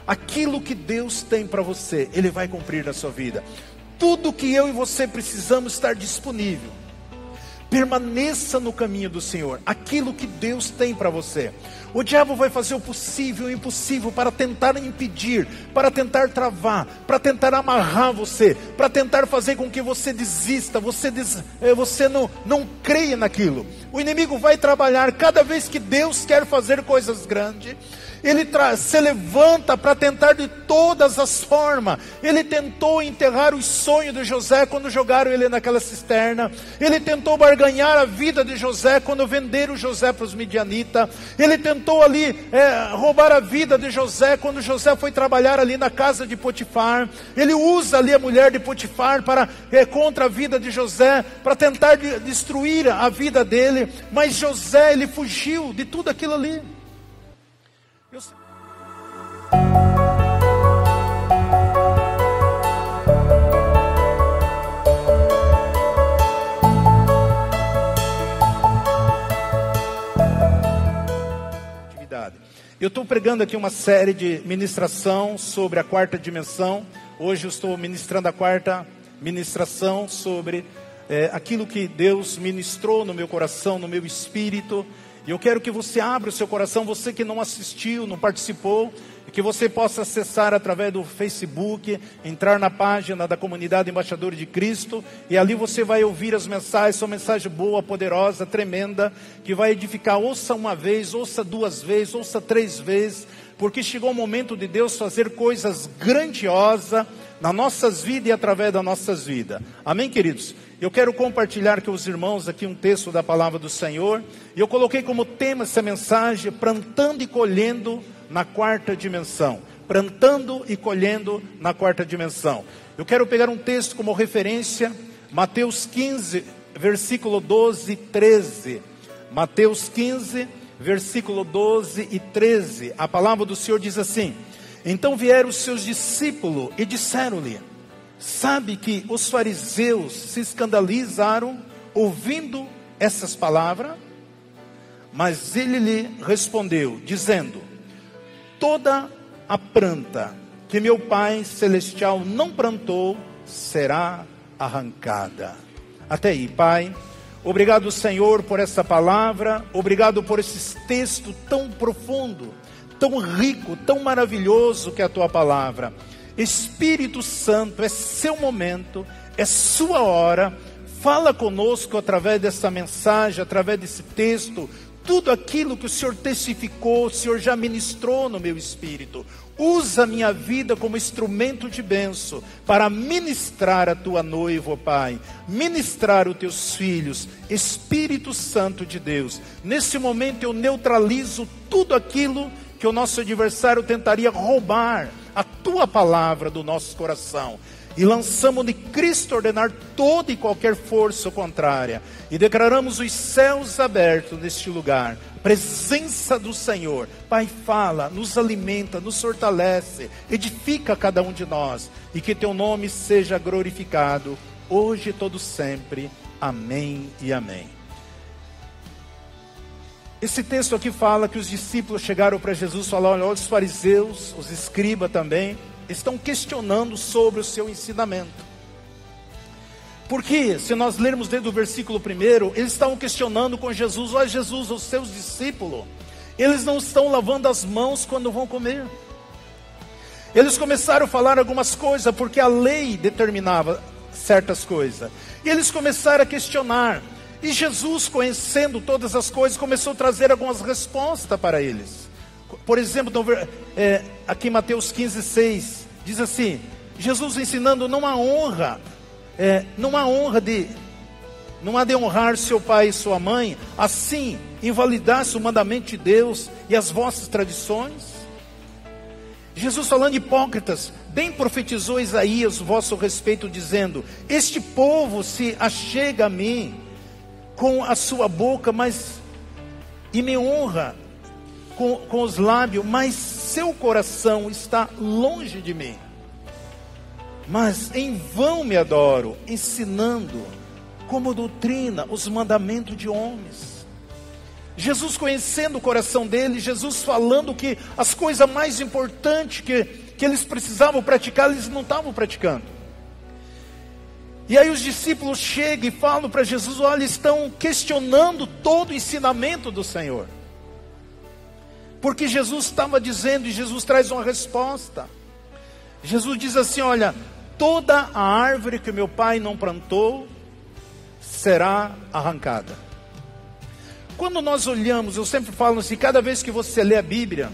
Aquilo que Deus tem para você, Ele vai cumprir na sua vida. Tudo que eu e você precisamos estar disponível. Permaneça no caminho do Senhor. Aquilo que Deus tem para você. O diabo vai fazer o possível e o impossível para tentar impedir, para tentar travar, para tentar amarrar você, para tentar fazer com que você desista, você não creia naquilo. O inimigo vai trabalhar cada vez que Deus quer fazer coisas grandes. Ele se levanta para tentar de todas as formas. Ele tentou enterrar os sonhos de José quando jogaram ele naquela cisterna. Ele tentou barganhar a vida de José quando venderam José para os midianitas. Ele tentou ali roubar a vida de José quando José foi trabalhar ali na casa de Potifar. Ele usa ali a mulher de Potifar contra a vida de José, para tentar destruir a vida dele. Mas José, ele fugiu de tudo aquilo ali. Eu estou pregando aqui uma série de ministração sobre a quarta dimensão. Hoje eu estou ministrando a quarta ministração sobre aquilo que Deus ministrou no meu coração, no meu espírito. E eu quero que você abra o seu coração, você que não assistiu, não participou, que você possa acessar através do Facebook, entrar na página da Comunidade Embaixadores de Cristo, e ali você vai ouvir as mensagens. São mensagens boa, poderosa, tremenda, que vai edificar. Ouça uma vez, ouça duas vezes, ouça três vezes, porque chegou o momento de Deus fazer coisas grandiosas nas nossas vidas e através das nossas vidas. Amém, queridos? Eu quero compartilhar com os irmãos aqui um texto da palavra do Senhor. E eu coloquei como tema essa mensagem: plantando e colhendo na quarta dimensão. Plantando e colhendo na quarta dimensão. Eu quero pegar um texto como referência, Mateus 15, versículo 12 e 13. Mateus 15, versículo 12 e 13. A palavra do Senhor diz assim: então vieram os seus discípulos e disseram-lhe: sabe que os fariseus se escandalizaram ouvindo essas palavras? Mas ele lhe respondeu, dizendo: toda a planta que meu Pai Celestial não plantou será arrancada. Até aí, Pai. Obrigado, Senhor, por essa palavra. Obrigado por esse texto tão profundo, tão rico, tão maravilhoso que é a Tua palavra. Espírito Santo, é seu momento, é sua hora. Fala conosco através dessa mensagem, através desse texto. Tudo aquilo que o Senhor testificou, o Senhor já ministrou no meu espírito. Usa a minha vida como instrumento de bênção para ministrar a tua noiva, Pai. Ministrar os teus filhos. Espírito Santo de Deus. Nesse momento eu neutralizo tudo aquilo que o nosso adversário tentaria roubar a tua palavra do nosso coração. E lançamos de Cristo ordenar toda e qualquer força contrária. E declaramos os céus abertos neste lugar. Presença do Senhor. Pai, fala, nos alimenta, nos fortalece. Edifica cada um de nós. E que teu nome seja glorificado. Hoje e todo sempre. Amém e amém. Esse texto aqui fala que os discípulos chegaram para Jesus e falaram: olha, os fariseus, os escribas também, estão questionando sobre o seu ensinamento. Porque, se nós lermos desde o versículo 1, eles estavam questionando com Jesus: olha, Jesus, os seus discípulos, eles não estão lavando as mãos quando vão comer. Eles começaram a falar algumas coisas, porque a lei determinava certas coisas. E eles começaram a questionar. E Jesus, conhecendo todas as coisas, começou a trazer algumas respostas para eles. Por exemplo, aqui em Mateus 15, 6, diz assim: Jesus ensinando, não há de honrar seu pai e sua mãe, assim invalidasse o mandamento de Deus e as vossas tradições. Jesus falando: hipócritas, bem profetizou Isaías o vosso respeito, dizendo: este povo se achega a mim com a sua boca, e me honra com os lábios, mas seu coração está longe de mim. Mas em vão me adoro, ensinando como doutrina os mandamentos de homens. Jesus conhecendo o coração dele, Jesus falando que as coisas mais importantes que eles precisavam praticar, eles não estavam praticando. E aí os discípulos chegam e falam para Jesus: olha, estão questionando todo o ensinamento do Senhor. Porque Jesus estava dizendo, e Jesus traz uma resposta. Jesus diz assim: olha, toda a árvore que meu pai não plantou será arrancada. Quando nós olhamos, eu sempre falo assim, cada vez que você lê a Bíblia,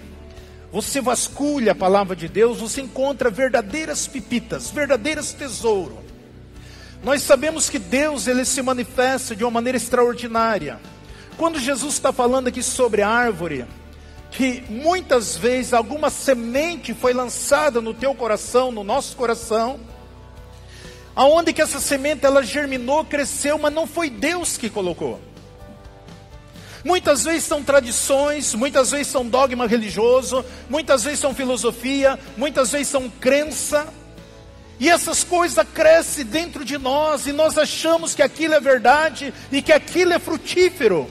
você vasculha a palavra de Deus, você encontra verdadeiras pepitas, verdadeiros tesouros. Nós sabemos que Deus, ele se manifesta de uma maneira extraordinária. Quando Jesus está falando aqui sobre a árvore, que muitas vezes alguma semente foi lançada no teu coração, no nosso coração, aonde que essa semente ela germinou, cresceu, mas não foi Deus que colocou. Muitas vezes são tradições, muitas vezes são dogma religioso, muitas vezes são filosofia, muitas vezes são crença. E essas coisas crescem dentro de nós e nós achamos que aquilo é verdade e que aquilo é frutífero.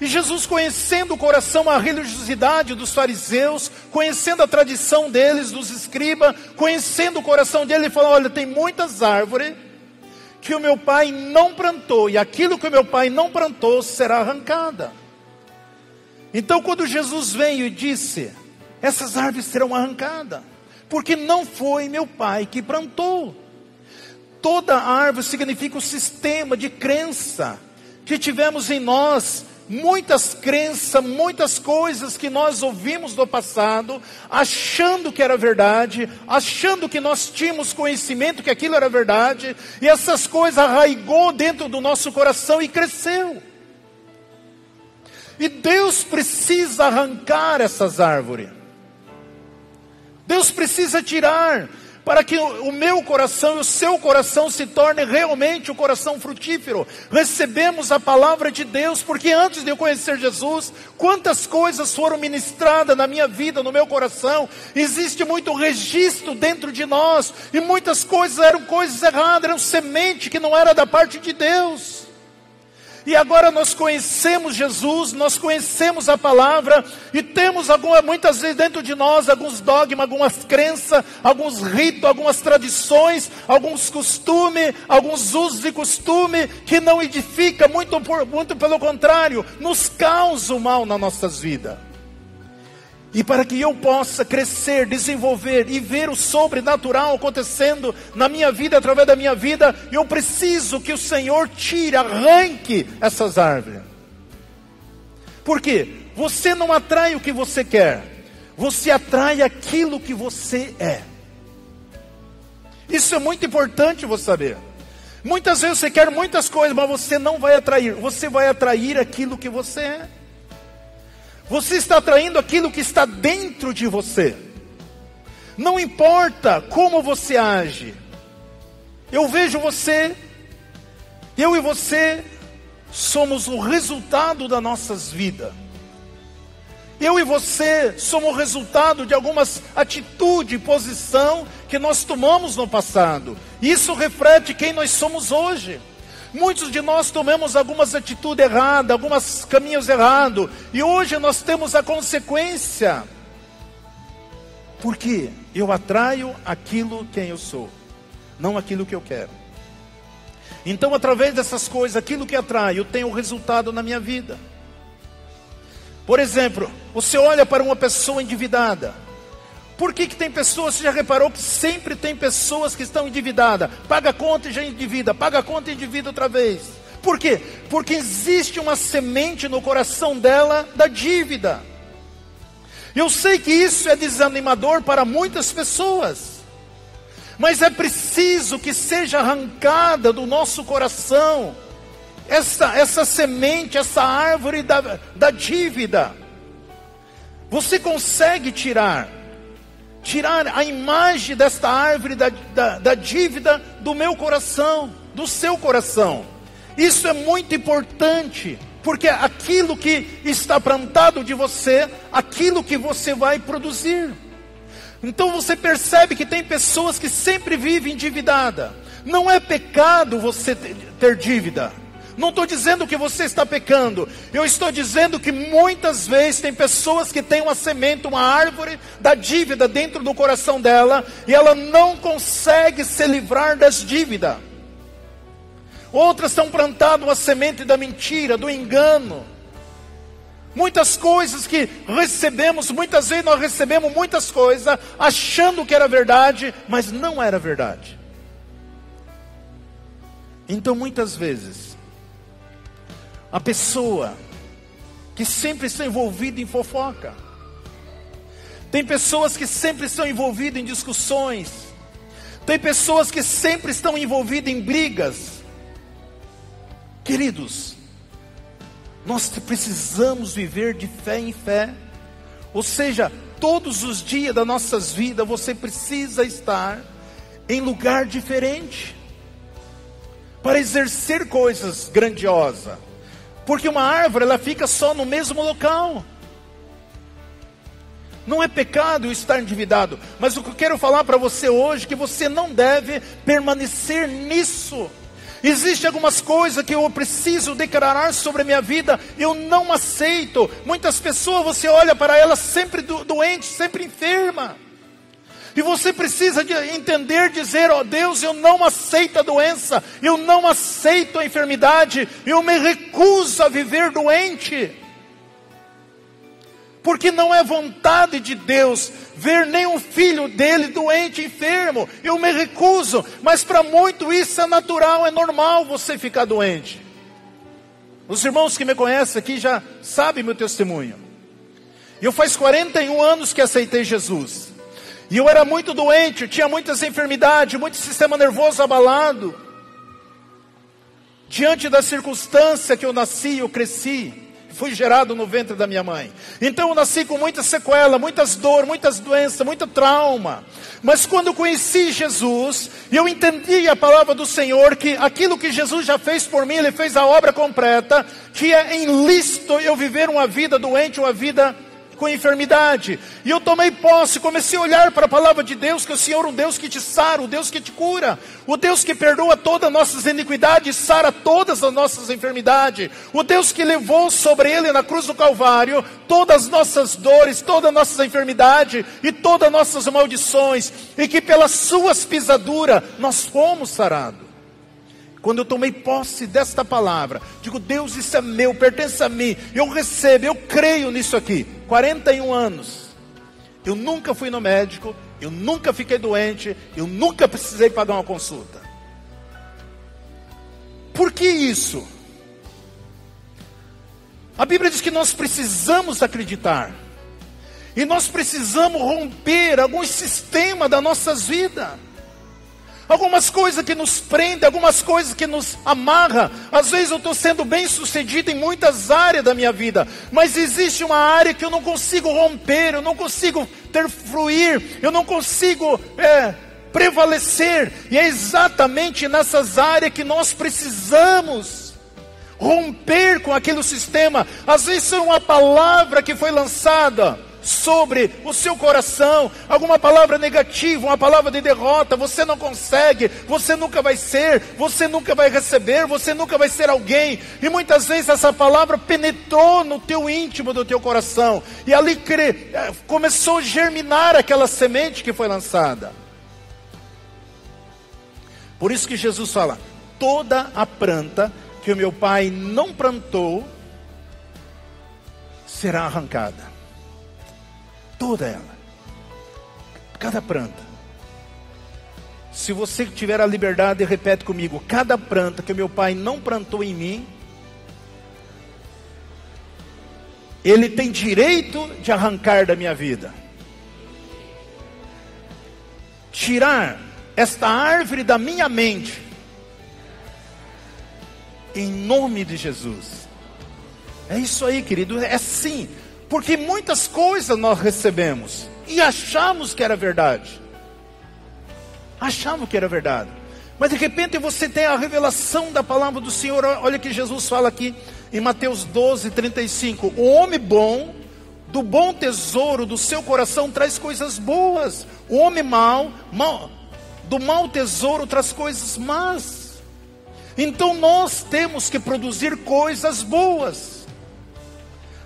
E Jesus, conhecendo o coração, a religiosidade dos fariseus, conhecendo a tradição deles, dos escribas, conhecendo o coração dele, ele falou: olha, tem muitas árvores que o meu pai não plantou, e aquilo que o meu pai não plantou será arrancada. Então quando Jesus veio e disse: essas árvores serão arrancadas, porque não foi meu pai que plantou. Toda árvore significa o sistema de crença que tivemos em nós, muitas crenças, muitas coisas que nós ouvimos do passado, achando que era verdade, achando que nós tínhamos conhecimento que aquilo era verdade, e essas coisas arraigou dentro do nosso coração e cresceu. E Deus precisa arrancar essas árvores. Deus precisa tirar, para que o meu coração e o seu coração se torne realmente um coração frutífero. Recebemos a palavra de Deus, porque antes de eu conhecer Jesus, quantas coisas foram ministradas na minha vida, no meu coração. Existe muito registro dentro de nós, e muitas coisas eram coisas erradas, eram semente que não era da parte de Deus. E agora nós conhecemos Jesus, nós conhecemos a palavra, e temos muitas vezes dentro de nós alguns dogmas, algumas crenças, alguns ritos, algumas tradições, alguns costumes, alguns usos e costumes que não edificam, muito pelo contrário, nos causam mal nas nossas vidas. E para que eu possa crescer, desenvolver e ver o sobrenatural acontecendo na minha vida, através da minha vida, eu preciso que o Senhor tire, arranque essas árvores. Por quê? Você não atrai o que você quer, você atrai aquilo que você é. Isso é muito importante você saber. Muitas vezes você quer muitas coisas, mas você não vai atrair, você vai atrair aquilo que você é. Você está atraindo aquilo que está dentro de você. Não importa como você age. Eu vejo você, eu e você somos o resultado das nossas vidas. Eu e você somos o resultado de algumas atitudes e posição que nós tomamos no passado. Isso reflete quem nós somos hoje. Muitos de nós tomamos algumas atitudes erradas, alguns caminhos errados, e hoje nós temos a consequência. Porque eu atraio aquilo quem eu sou, não aquilo que eu quero. Então, através dessas coisas, aquilo que atrai, eu tenho resultado na minha vida. Por exemplo, você olha para uma pessoa endividada. Por que tem pessoas, você já reparou que sempre tem pessoas que estão endividadas? Paga a conta e já endivida, paga a conta e endivida outra vez. Por quê? Porque existe uma semente no coração dela da dívida. Eu sei que isso é desanimador para muitas pessoas, mas é preciso que seja arrancada do nosso coração essa semente, essa árvore da dívida. Você consegue tirar a imagem desta árvore da dívida do meu coração, do seu coração. Isso é muito importante, porque aquilo que está plantado de você, aquilo que você vai produzir. Então você percebe que tem pessoas que sempre vivem endividada. Não é pecado você ter dívida. Não estou dizendo que você está pecando. Eu estou dizendo que muitas vezes tem pessoas que têm uma semente, uma árvore da dívida dentro do coração dela, e ela não consegue se livrar das dívidas. Outras estão plantando uma semente da mentira, do engano. Muitas coisas que recebemos, muitas vezes nós recebemos muitas coisas achando que era verdade, mas não era verdade. Então muitas vezes, a pessoa que sempre está envolvida em fofoca, tem pessoas que sempre estão envolvidas em discussões, tem pessoas que sempre estão envolvidas em brigas. Queridos, nós precisamos viver de fé em fé, ou seja, todos os dias das nossas vidas, você precisa estar em lugar diferente, para exercer coisas grandiosas, porque uma árvore, ela fica só no mesmo local. Não é pecado estar endividado, mas o que eu quero falar para você hoje, que você não deve permanecer nisso. Existem algumas coisas que eu preciso declarar sobre a minha vida, eu não aceito. Muitas pessoas, você olha para elas sempre doente, sempre enferma. E você precisa entender, dizer, ó Deus, eu não aceito a doença, eu não aceito a enfermidade, eu me recuso a viver doente. Porque não é vontade de Deus ver nenhum filho dele doente, enfermo. Eu me recuso, mas para muito isso é natural, é normal você ficar doente. Os irmãos que me conhecem aqui já sabem meu testemunho. Eu faz 41 anos que aceitei Jesus. E eu era muito doente, eu tinha muitas enfermidades, muito sistema nervoso abalado. Diante da circunstância que eu nasci, eu cresci. Fui gerado no ventre da minha mãe. Então eu nasci com muita sequela, muitas dores, muitas doenças, muito trauma. Mas quando eu conheci Jesus, eu entendi a palavra do Senhor, que aquilo que Jesus já fez por mim, Ele fez a obra completa, que é ilícito eu viver uma vida doente, uma vida com enfermidade. E eu tomei posse, comecei a olhar para a palavra de Deus, que o Senhor é um Deus que te sara, o Deus que te cura, o Deus que perdoa todas as nossas iniquidades, sara todas as nossas enfermidades, o Deus que levou sobre Ele na cruz do Calvário todas as nossas dores, todas as nossas enfermidades e todas as nossas maldições, e que pelas suas pisaduras nós fomos sarados. Quando eu tomei posse desta palavra, digo, Deus, isso é meu, pertence a mim, eu recebo, eu creio nisso aqui. 41 anos, eu nunca fui no médico, eu nunca fiquei doente, eu nunca precisei pagar uma consulta. Por que isso? A Bíblia diz que nós precisamos acreditar, e nós precisamos romper alguns sistemas das nossas vidas. Algumas coisas que nos prendem, algumas coisas que nos amarram. Às vezes eu estou sendo bem sucedido em muitas áreas da minha vida, mas existe uma área que eu não consigo romper, eu não consigo ter fluir, eu não consigo prevalecer. E é exatamente nessas áreas que nós precisamos romper com aquele sistema. Às vezes é uma palavra que foi lançada sobre o seu coração, alguma palavra negativa, uma palavra de derrota, você não consegue, você nunca vai ser, você nunca vai receber, você nunca vai ser alguém, e muitas vezes essa palavra penetrou no teu íntimo do teu coração, e ali começou a germinar aquela semente que foi lançada. Por isso que Jesus fala, toda a planta que o meu Pai não plantou, será arrancada. Toda ela, cada planta. Se você tiver a liberdade, repete comigo, cada planta que o meu Pai não plantou em mim, Ele tem direito de arrancar da minha vida. Tirar esta árvore da minha mente, em nome de Jesus. É isso aí, querido, é assim. Porque muitas coisas nós recebemos e achamos que era verdade. Achamos que era verdade. Mas de repente você tem a revelação da palavra do Senhor. Olha que Jesus fala aqui em Mateus 12:35. O homem bom, do bom tesouro do seu coração traz coisas boas. O homem mau, do mau tesouro traz coisas más. Então nós temos que produzir coisas boas.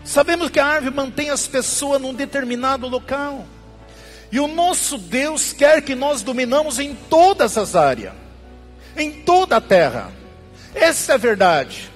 Sabemos que a árvore mantém as pessoas num determinado local. E o nosso Deus quer que nós dominamos em todas as áreas, em toda a terra. Essa é a verdade.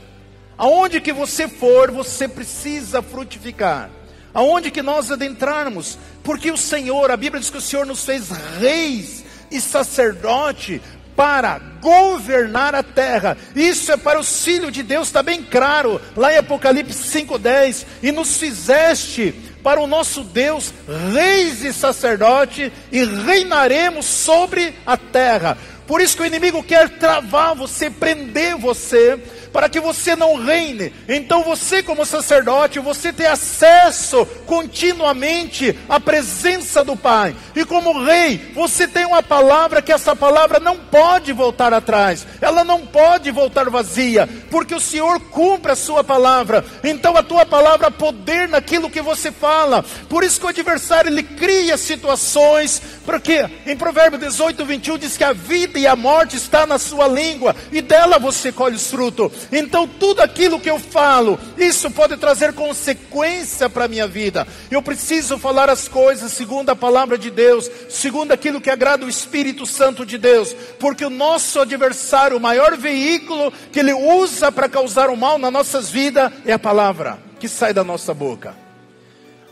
Aonde que você for, você precisa frutificar. Aonde que nós adentrarmos, porque o Senhor, a Bíblia diz que o Senhor nos fez reis e sacerdote para governar a terra. Isso é para os filhos de Deus, está bem claro, lá em Apocalipse 5:10, e nos fizeste para o nosso Deus reis e sacerdote, e reinaremos sobre a terra. Por isso que o inimigo quer travar você, prender você, para que você não reine. Então você, como sacerdote, você tem acesso continuamente à presença do Pai. E como rei, você tem uma palavra, que essa palavra não pode voltar atrás. Ela não pode voltar vazia, porque o Senhor cumpre a sua palavra. Então a tua palavra há poder naquilo que você fala. Por isso que o adversário, ele cria situações, porque em Provérbios 18:21 diz que a vida e a morte está na sua língua, e dela você colhe os frutos. Então tudo aquilo que eu falo, isso pode trazer consequência para a minha vida. Eu preciso falar as coisas segundo a palavra de Deus, segundo aquilo que agrada o Espírito Santo de Deus, porque o nosso adversário, o maior veículo que ele usa para causar o mal nas nossas vidas, é a palavra que sai da nossa boca.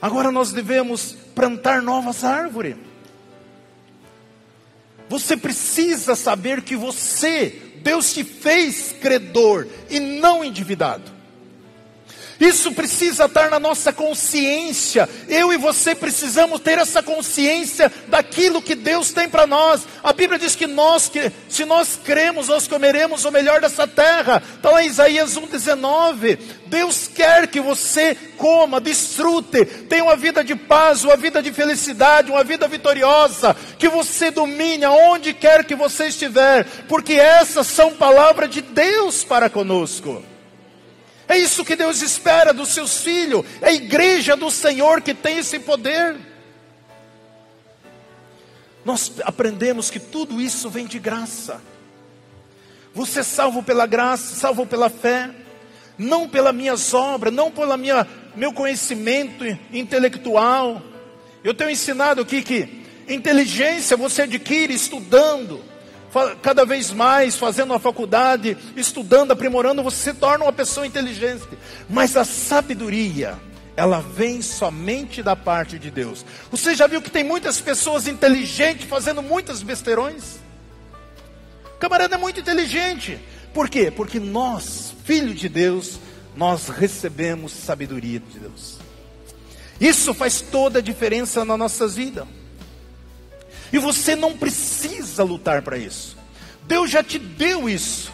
Agora nós devemos plantar novas árvores. Você precisa saber que Deus te fez credor e não endividado. Isso precisa estar na nossa consciência. Eu e você precisamos ter essa consciência daquilo que Deus tem para nós. A Bíblia diz que se nós cremos, nós comeremos o melhor dessa terra. Está lá em Isaías 1:19. Deus quer que você coma, desfrute, tenha uma vida de paz, uma vida de felicidade, uma vida vitoriosa, que você domine aonde quer que você estiver, porque essas são palavras de Deus para conosco. É isso que Deus espera dos seus filhos. É a igreja do Senhor que tem esse poder. Nós aprendemos que tudo isso vem de graça. Você é salvo pela graça, salvo pela fé, não pelas minhas obras, não pelo meu conhecimento intelectual. Eu tenho ensinado aqui que inteligência você adquire estudando, cada vez mais, fazendo uma faculdade, estudando, aprimorando, você se torna uma pessoa inteligente. Mas a sabedoria, ela vem somente da parte de Deus. Você já viu que tem muitas pessoas inteligentes fazendo muitas besteirões? O camarada é muito inteligente. Por quê? Porque nós, filhos de Deus, nós recebemos sabedoria de Deus. Isso faz toda a diferença nas nossas vidas. E você não precisa lutar para isso. Deus já te deu isso.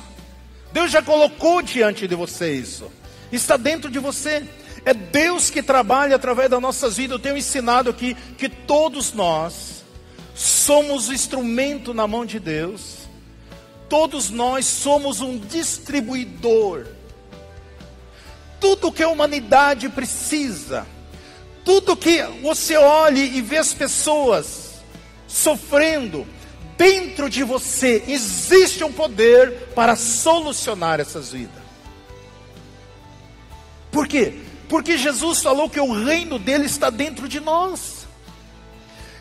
Deus já colocou diante de você isso. Está dentro de você. É Deus que trabalha através das nossas vidas. Eu tenho ensinado aqui que todos nós somos o instrumento na mão de Deus. Todos nós somos um distribuidor. Tudo que a humanidade precisa, tudo que você olhe e vê as pessoas sofrendo, dentro de você existe um poder para solucionar essas vidas. Por quê? Porque Jesus falou que o reino dele está dentro de nós.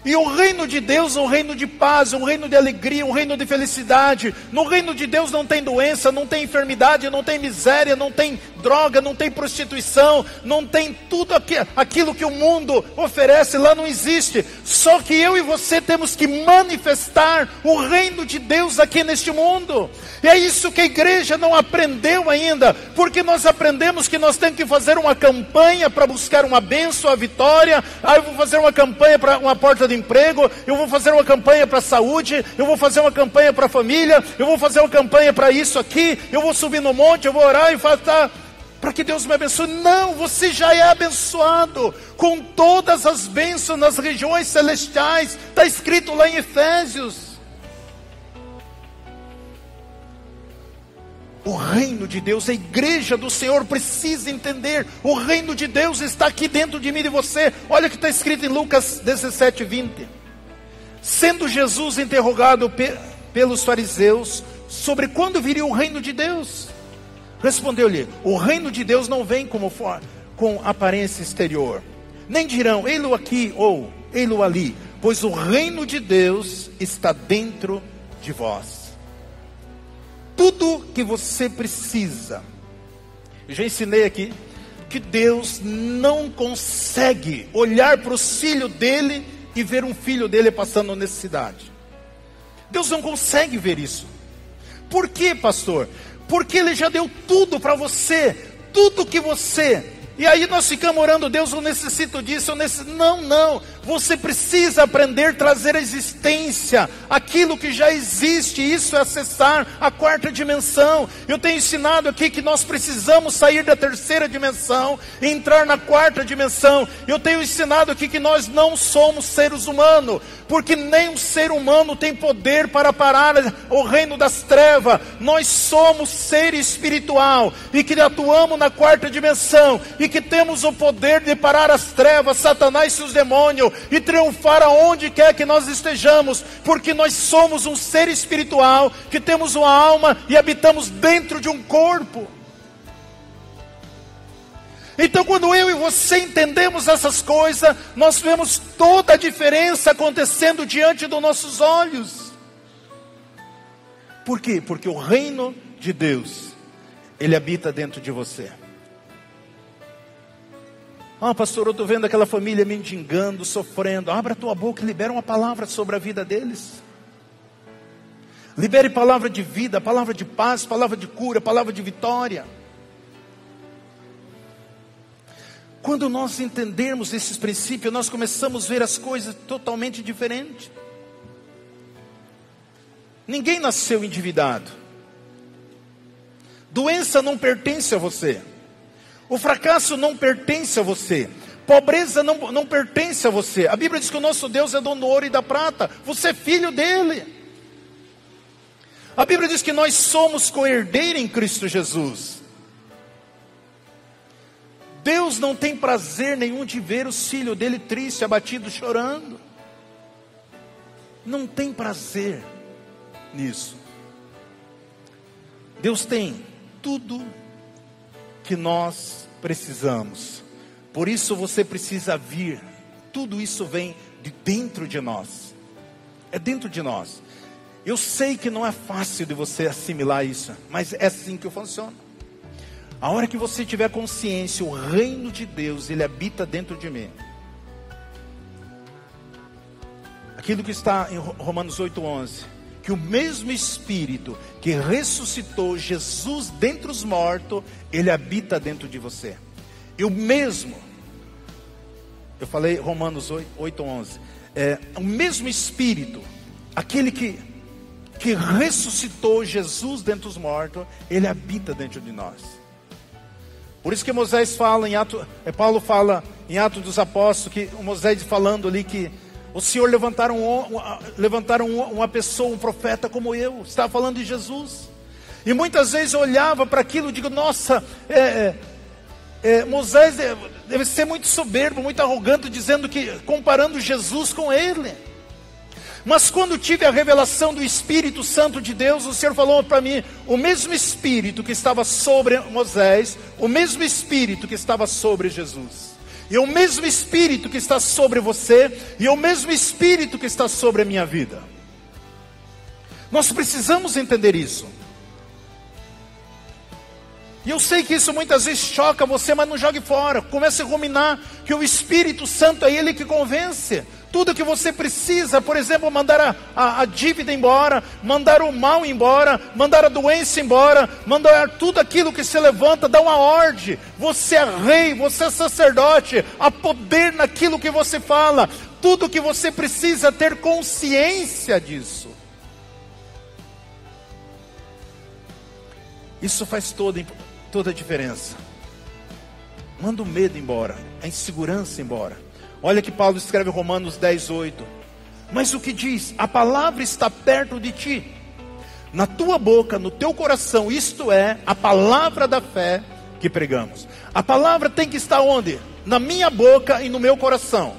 E o reino de Deus é um reino de paz, um reino de alegria, um reino de felicidade. No reino de Deus não tem doença, não tem enfermidade, não tem miséria, não tem droga, não tem prostituição, não tem tudo aquilo que o mundo oferece, lá não existe. Só que eu e você temos que manifestar o reino de Deus aqui neste mundo. E é isso que a igreja não aprendeu ainda, porque nós aprendemos que nós temos que fazer uma campanha para buscar uma bênção, a vitória. Eu vou fazer uma campanha para uma porta de emprego, eu vou fazer uma campanha para a saúde, eu vou fazer uma campanha para a família, eu vou fazer uma campanha para isso aqui, eu vou subir no monte, eu vou orar e falar para que Deus me abençoe. Não, você já é abençoado com todas as bênçãos nas regiões celestiais. Está escrito lá em Efésios. O reino de Deus, a igreja do Senhor precisa entender. O reino de Deus está aqui dentro de mim e de você. Olha o que está escrito em Lucas 17:20. Sendo Jesus interrogado pelos fariseus sobre quando viria o reino de Deus. Respondeu-lhe: o reino de Deus não vem com aparência exterior. Nem dirão, ei-lo aqui ou ei-lo ali, pois o reino de Deus está dentro de vós. Tudo que você precisa. Eu já ensinei aqui que Deus não consegue olhar para os filhos dele e ver um filho dele passando necessidade. Deus não consegue ver isso. Por quê, pastor? Porque Ele já deu tudo para você, tudo que você... E aí nós ficamos orando, Deus, eu necessito disso, Não, você precisa aprender a trazer à existência aquilo que já existe. Isso é acessar a quarta dimensão. Eu tenho ensinado aqui que nós precisamos sair da terceira dimensão e entrar na quarta dimensão. Eu tenho ensinado aqui que nós não somos seres humanos, porque nem um ser humano tem poder para parar o reino das trevas. Nós somos ser espiritual e que atuamos na quarta dimensão e que temos o poder de parar as trevas, Satanás e seus demônios, e triunfar aonde quer que nós estejamos, porque nós somos um ser espiritual, que temos uma alma e habitamos dentro de um corpo. Então quando eu e você entendemos essas coisas, nós vemos toda a diferença acontecendo diante dos nossos olhos. Por quê? Porque o reino de Deus, Ele habita dentro de você. Pastor, eu estou vendo aquela família mendigando, sofrendo. Abra a tua boca e libera uma palavra sobre a vida deles. Libere palavra de vida, palavra de paz, palavra de cura, palavra de vitória. Quando nós entendermos esses princípios, nós começamos a ver as coisas totalmente diferentes. Ninguém nasceu endividado. Doença não pertence a você. O fracasso não pertence a você. Pobreza não pertence a você. A Bíblia diz que o nosso Deus é dono do ouro e da prata. Você é filho dele. A Bíblia diz que nós somos co-herdeiros em Cristo Jesus. Deus não tem prazer nenhum de ver os filhos dele tristes, abatidos, chorando. Não tem prazer nisso. Deus tem tudo que nós precisamos. Por isso você precisa vir. Tudo isso vem de dentro de nós. É dentro de nós. Eu sei que não é fácil de você assimilar isso, mas é assim que funciona. A hora que você tiver consciência, o reino de Deus, Ele habita dentro de mim. Aquilo que está em Romanos 8:11. Que o mesmo Espírito que ressuscitou Jesus dentre os mortos, Ele habita dentro de você. E o mesmo, eu falei Romanos 8:11, o mesmo Espírito, aquele que ressuscitou Jesus dentre os mortos, Ele habita dentro de nós. Por isso que Moisés fala, Paulo fala em Atos dos Apóstolos, que o Moisés falando ali que o Senhor levantaram uma pessoa, um profeta como eu. Estava falando de Jesus. E muitas vezes eu olhava para aquilo e digo, nossa, Moisés deve ser muito soberbo, muito arrogante, comparando Jesus com ele. Mas quando tive a revelação do Espírito Santo de Deus, o Senhor falou para mim, o mesmo Espírito que estava sobre Moisés, o mesmo Espírito que estava sobre Jesus. E o mesmo Espírito que está sobre você, e o mesmo Espírito que está sobre a minha vida. Nós precisamos entender isso. E eu sei que isso muitas vezes choca você, mas não jogue fora. Comece a ruminar que o Espírito Santo é Ele que convence. Tudo que você precisa, por exemplo, mandar a dívida embora, mandar o mal embora, mandar a doença embora, mandar tudo aquilo que se levanta, dá uma ordem. Você é rei, você é sacerdote, há poder naquilo que você fala. Tudo que você precisa ter consciência disso. Isso faz toda a diferença. Manda o medo embora, a insegurança embora. Olha que Paulo escreve em Romanos 10:8. Mas o que diz? A palavra está perto de ti, na tua boca, no teu coração. Isto é, a palavra da fé que pregamos. A palavra tem que estar onde? Na minha boca e no meu coração.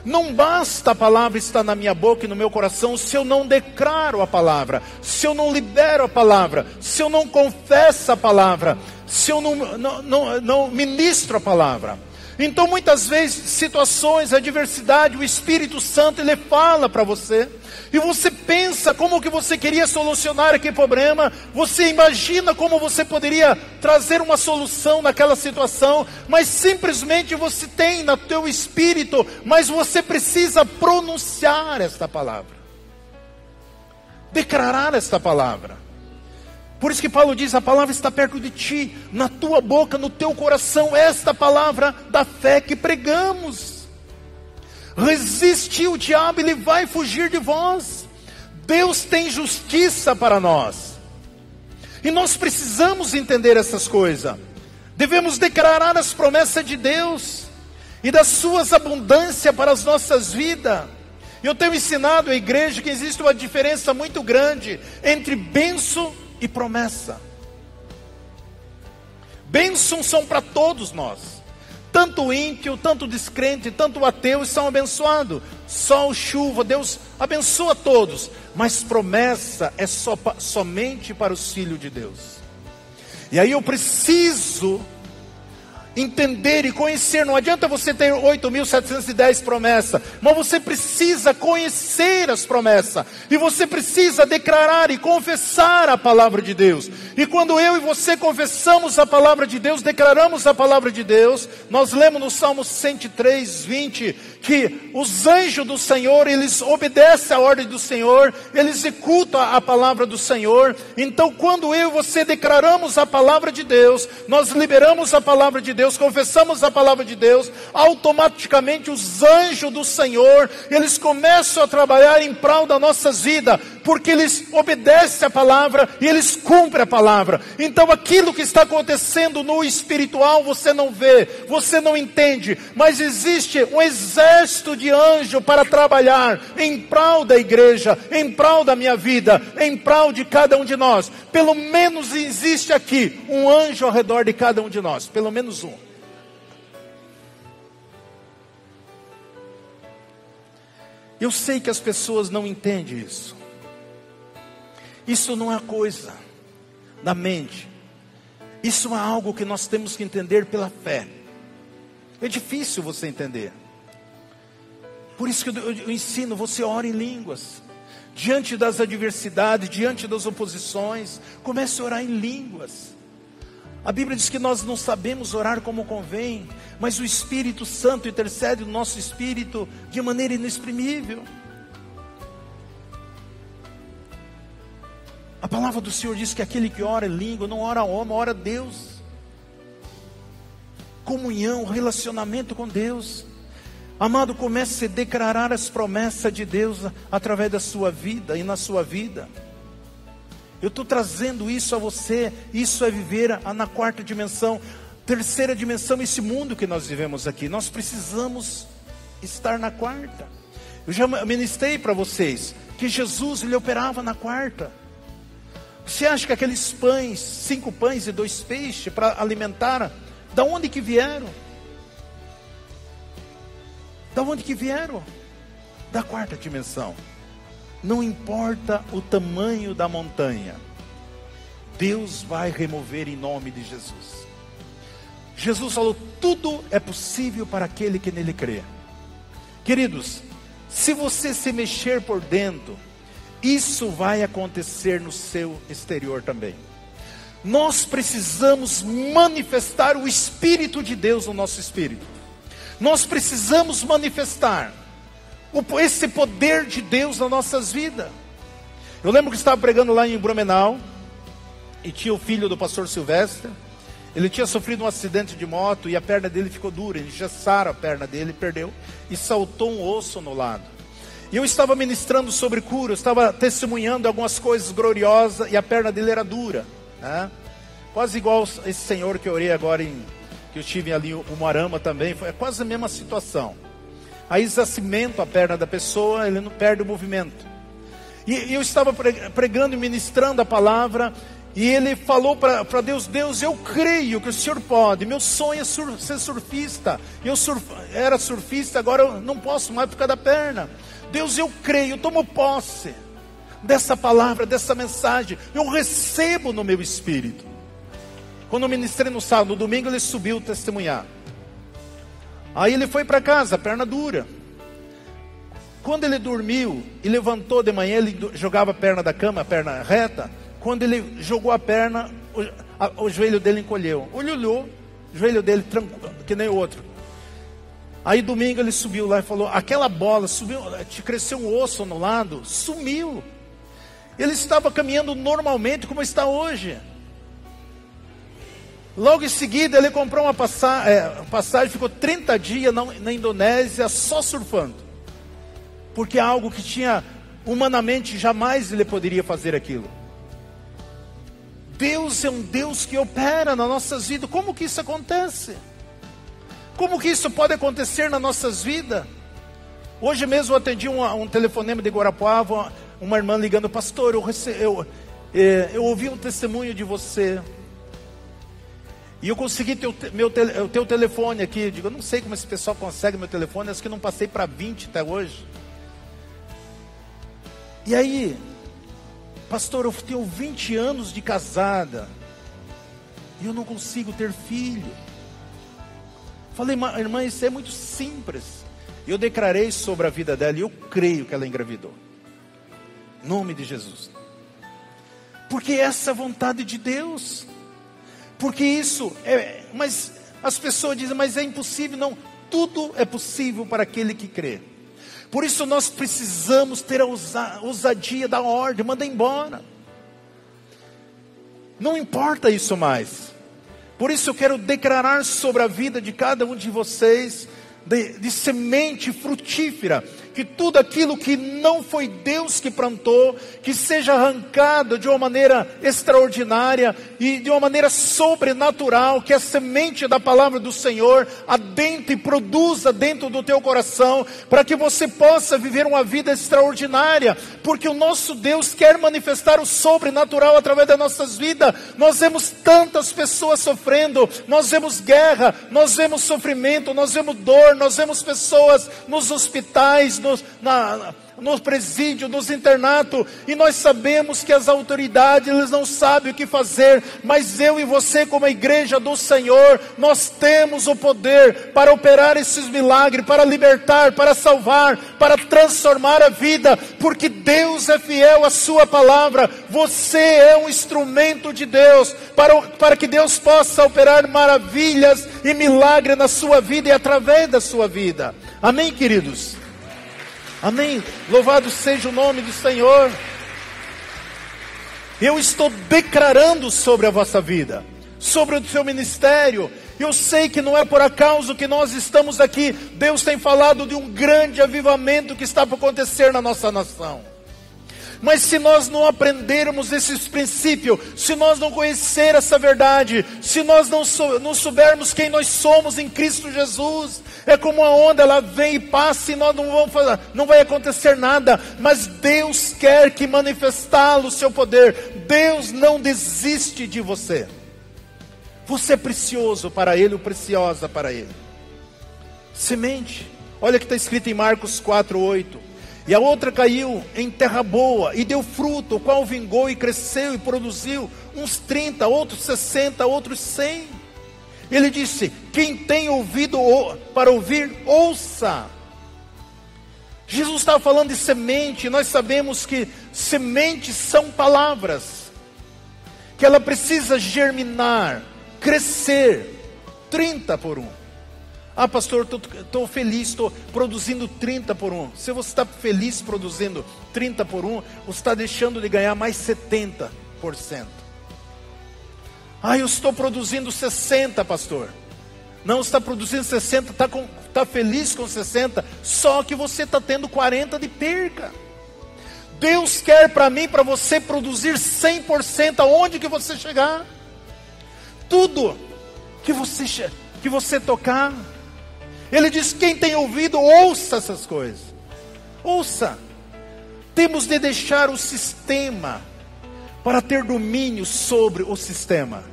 Não basta a palavra estar na minha boca e no meu coração se eu não declaro a palavra, se eu não libero a palavra, se eu não confesso a palavra, se eu não ministro a palavra. Então muitas vezes, situações, adversidade, o Espírito Santo ele fala para você, e você pensa como que você queria solucionar aquele problema, você imagina como você poderia trazer uma solução naquela situação, mas simplesmente você tem no teu espírito, mas você precisa pronunciar esta palavra, declarar esta palavra. Por isso que Paulo diz, a palavra está perto de ti, na tua boca, no teu coração, esta palavra da fé que pregamos. Resiste o diabo, ele vai fugir de vós. Deus tem justiça para nós. E nós precisamos entender essas coisas. Devemos declarar as promessas de Deus e das suas abundâncias para as nossas vidas. Eu tenho ensinado à igreja que existe uma diferença muito grande entre bênção e promessa. Bênçãos são para todos nós. Tanto o ímpio, tanto o descrente, tanto o ateu são abençoados. Sol, chuva, Deus abençoa todos. Mas promessa é somente para os filhos de Deus. E aí eu preciso entender e conhecer. Não adianta você ter 8.710 promessas, mas você precisa conhecer as promessas, e você precisa declarar e confessar a palavra de Deus. E quando eu e você confessamos a palavra de Deus, declaramos a palavra de Deus, nós lemos no Salmo 103, 20, que os anjos do Senhor, eles obedecem à ordem do Senhor, eles executam a palavra do Senhor. Então quando eu e você declaramos a palavra de Deus, nós liberamos a palavra de Deus, confessamos a palavra de Deus, automaticamente os anjos do Senhor, eles começam a trabalhar em prol das nossas vidas, porque eles obedecem a palavra e eles cumprem a palavra. Então aquilo que está acontecendo no espiritual você não vê, você não entende, mas existe um exército de anjos para trabalhar em prol da igreja, em prol da minha vida, em prol de cada um de nós. Pelo menos existe aqui um anjo ao redor de cada um de nós, pelo menos um. Eu sei que as pessoas não entendem isso. Isso não é coisa da mente. Isso é algo que nós temos que entender pela fé. É difícil você entender. Por isso que eu ensino, você ora em línguas. Diante das adversidades, diante das oposições, comece a orar em línguas. A Bíblia diz que nós não sabemos orar como convém, mas o Espírito Santo intercede no nosso espírito de maneira inexprimível. A palavra do Senhor diz que aquele que ora em língua não ora a homem, ora a Deus. Comunhão, relacionamento com Deus. Amado, comece a declarar as promessas de Deus através da sua vida e na sua vida. Eu estou trazendo isso a você. Isso é viver na quarta dimensão. Terceira dimensão, esse mundo que nós vivemos aqui. Nós precisamos estar na quarta. Eu já ministrei para vocês que Jesus, ele operava na quarta. Você acha que aqueles pães, 5 pães e 2 peixes para alimentar, da onde que vieram? Da onde que vieram? Da quarta dimensão. Não importa o tamanho da montanha, Deus vai remover em nome de Jesus. Jesus falou, tudo é possível para aquele que nele crê. Queridos, se você se mexer por dentro, isso vai acontecer no seu exterior também. Nós precisamos manifestar o Espírito de Deus no nosso espírito. Nós precisamos manifestar esse poder de Deus nas nossas vidas. Eu lembro que estava pregando lá em Blumenau, e tinha o filho do pastor Silvestre. Ele tinha sofrido um acidente de moto e a perna dele ficou dura, engessaram a perna dele, perdeu, e saltou um osso no lado. E eu estava ministrando sobre cura, eu estava testemunhando algumas coisas gloriosas, e a perna dele era dura, né? Quase igual esse senhor que eu orei agora, que eu tive ali, o Moarama também, foi quase a mesma situação. Aí cimento a perna da pessoa, ele não perde o movimento. E eu estava pregando e ministrando a palavra, E ele falou para Deus: Deus, eu creio que o Senhor pode. Meu sonho é ser surfista. Eu era surfista, agora eu não posso mais por causa da perna. Deus, eu creio, eu tomo posse dessa palavra, dessa mensagem. Eu recebo no meu espírito. Quando eu ministrei no sábado, no domingo ele subiu testemunhar. Aí ele foi para casa, perna dura. Quando ele dormiu e levantou de manhã, ele jogava a perna da cama, a perna reta. Quando ele jogou a perna, o joelho dele encolheu. Ele olhou, o joelho dele tranquilo, que nem o outro. Aí domingo ele subiu lá e falou: aquela bola subiu, cresceu um osso no lado, sumiu. Ele estava caminhando normalmente como está hoje. Logo em seguida ele comprou uma passagem, ficou 30 dias na Indonésia só surfando. Porque é algo que tinha, humanamente, jamais ele poderia fazer aquilo. Deus é um Deus que opera nas nossas vidas. Como que isso acontece? Como que isso pode acontecer nas nossas vidas? Hoje mesmo eu atendi um telefonema de Guarapuava, uma irmã ligando: pastor, eu ouvi um testemunho de você. E eu consegui o teu telefone aqui. Eu digo: eu não sei como esse pessoal consegue meu telefone, acho que não passei para 20 até hoje. E aí, pastor, eu tenho 20 anos de casada e eu não consigo ter filho. Falei: irmã, isso é muito simples. Eu declarei sobre a vida dela e eu creio que ela engravidou. Em nome de Jesus. Porque essa é a vontade de Deus. Porque isso mas as pessoas dizem: mas é impossível. Não, tudo é possível para aquele que crê. Por isso nós precisamos ter a ousadia da ordem, manda embora. Não importa isso mais. Por isso eu quero declarar sobre a vida de cada um de vocês, de semente frutífera, que tudo aquilo que não foi Deus que plantou, que seja arrancado de uma maneira extraordinária e de uma maneira sobrenatural, que a semente da palavra do Senhor adentre e produza dentro do teu coração, para que você possa viver uma vida extraordinária, porque o nosso Deus quer manifestar o sobrenatural através das nossas vidas. Nós vemos tantas pessoas sofrendo, nós vemos guerra, nós vemos sofrimento, nós vemos dor, nós vemos pessoas nos hospitais, no presídio, nos internatos, e nós sabemos que as autoridades, eles não sabem o que fazer, mas eu e você, como a igreja do Senhor, nós temos o poder para operar esses milagres, para libertar, para salvar, para transformar a vida, porque Deus é fiel à sua palavra. Você é um instrumento de Deus, para que Deus possa operar maravilhas e milagres na sua vida e através da sua vida. Amém, queridos? Amém, louvado seja o nome do Senhor. Eu estou declarando sobre a vossa vida, sobre o seu ministério. Eu sei que não é por acaso que nós estamos aqui. Deus tem falado de um grande avivamento que está por acontecer na nossa nação. Mas se nós não aprendermos esses princípios, se nós não conhecer essa verdade, se nós não soubermos quem nós somos em Cristo Jesus, é como a onda, ela vem e passa e nós não vai acontecer nada. Mas Deus quer que manifestá-lo o seu poder. Deus não desiste de você. Você é precioso para Ele, ou preciosa para Ele. Semente, olha que está escrito em Marcos 4:8. E a outra caiu em terra boa e deu fruto, o qual vingou e cresceu e produziu uns 30, outros 60, outros 100. Ele disse: quem tem ouvido para ouvir, ouça. Jesus estava falando de semente. Nós sabemos que sementes são palavras, que ela precisa germinar, crescer, 30 por 1. Ah, pastor, estou feliz, estou produzindo 30 por 1. Se você está feliz produzindo 30 por 1, você está deixando de ganhar mais 70%. Ah, eu estou produzindo 60, pastor. Não, está produzindo 60, está feliz com 60, só que você está tendo 40 de perca. Deus quer para mim, para você produzir 100% aonde que você chegar. Tudo que você tocar. Ele diz: quem tem ouvido, ouça essas coisas. Ouça. Temos de deixar o sistema para ter domínio sobre o sistema.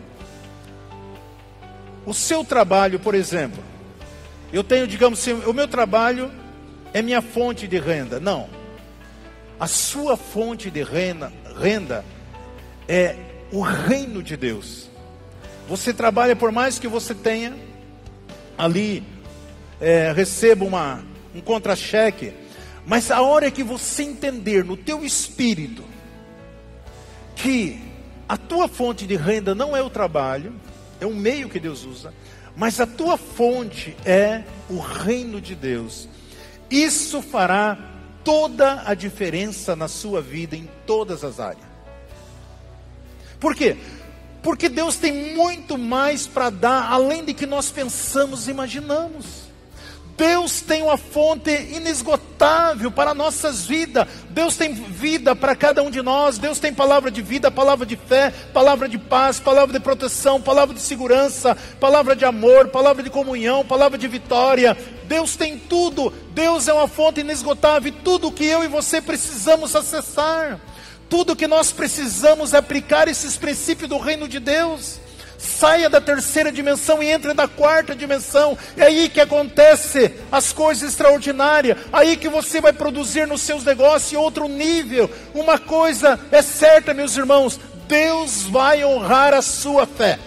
O seu trabalho, por exemplo, eu tenho, digamos assim, o meu trabalho é minha fonte de renda. Não. A sua fonte de renda é o reino de Deus. Você trabalha, por mais que você tenha ali, receba um contra-cheque, mas a hora que você entender no teu espírito que a tua fonte de renda não é o trabalho, é um meio que Deus usa, mas a tua fonte é o reino de Deus, isso fará toda a diferença na sua vida em todas as áreas. Por quê? Porque Deus tem muito mais para dar, além de que nós pensamos e imaginamos. Deus tem uma fonte inesgotável para nossas vidas. Deus tem vida para cada um de nós. Deus tem palavra de vida, palavra de fé, palavra de paz, palavra de proteção, palavra de segurança, palavra de amor, palavra de comunhão, palavra de vitória. Deus tem tudo. Deus é uma fonte inesgotável e tudo que eu e você precisamos acessar. Tudo que nós precisamos é aplicar esses princípios do reino de Deus. Saia da terceira dimensão e entre na quarta dimensão. É aí que acontece as coisas extraordinárias. Aí que você vai produzir nos seus negócios outro nível. Uma coisa é certa, meus irmãos: Deus vai honrar a sua fé.